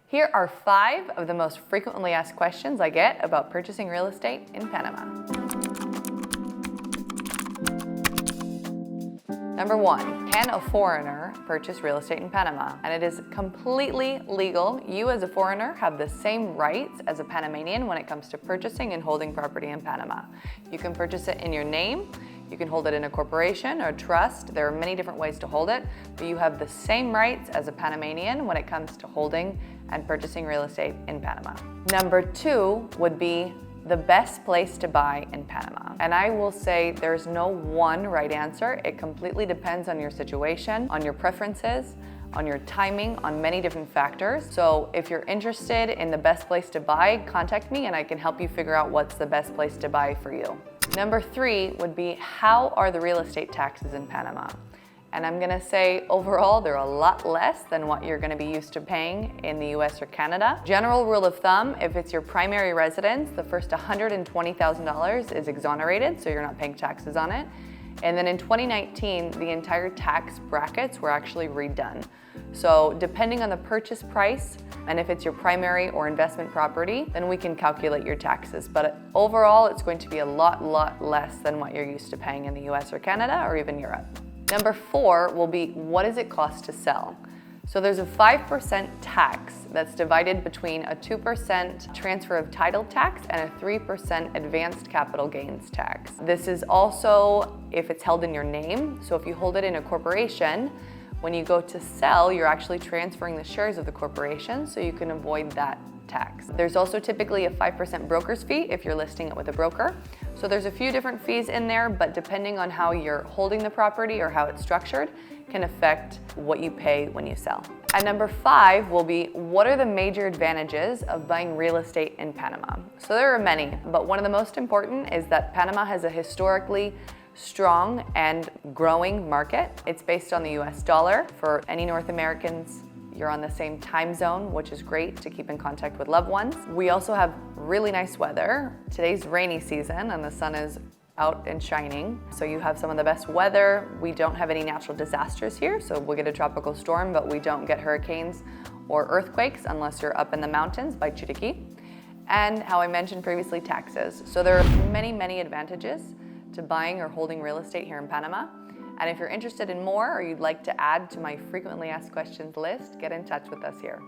Here are 5 of the most frequently asked questions I get about purchasing real estate in Panama. Number 1, can a foreigner purchase real estate in Panama? And it is completely legal. You as a foreigner have the same rights as a Panamanian when it comes to purchasing and holding property in Panama. You can purchase it in your name, you can hold it in a corporation or a trust. There are many different ways to hold it, but you have the same rights as a Panamanian when it comes to holding and purchasing real estate in Panama. Number 2 would be the best place to buy in Panama. And I will say there's no one right answer. It completely depends on your situation, on your preferences, on your timing, on many different factors. So if you're interested in the best place to buy, contact me and I can help you figure out what's the best place to buy for you. Number 3 would be, how are the real estate taxes in Panama? And I'm gonna say overall, they're a lot less than what you're gonna be used to paying in the US or Canada. General rule of thumb, if it's your primary residence, the first $120,000 is exonerated, so you're not paying taxes on it. And then in 2019, the entire tax brackets were actually redone. So depending on the purchase price, and if it's your primary or investment property, then we can calculate your taxes. But overall, it's going to be a lot less than what you're used to paying in the US or Canada or even Europe. Number 4 will be, what does it cost to sell? So there's a 5% tax that's divided between a 2% transfer of title tax and a 3% advanced capital gains tax. This is also if it's held in your name. So if you hold it in a corporation, when you go to sell, you're actually transferring the shares of the corporation, so you can avoid that tax. There's also typically a 5% broker's fee if you're listing it with a broker. So there's a few different fees in there, but depending on how you're holding the property or how it's structured, can affect what you pay when you sell. And number 5 will be, what are the major advantages of buying real estate in Panama? So there are many, but one of the most important is that Panama has a historically strong and growing market. It's based on the US dollar. For any North Americans, you're on the same time zone, which is great to keep in contact with loved ones. We also have really nice weather. Today's rainy season and the sun is out and shining. So you have some of the best weather. We don't have any natural disasters here, so we'll get a tropical storm, but we don't get hurricanes or earthquakes unless you're up in the mountains by Chiriquí. And how I mentioned previously, taxes. So there are many advantages to buying or holding real estate here in Panama. And if you're interested in more or you'd like to add to my frequently asked questions list, get in touch with us here.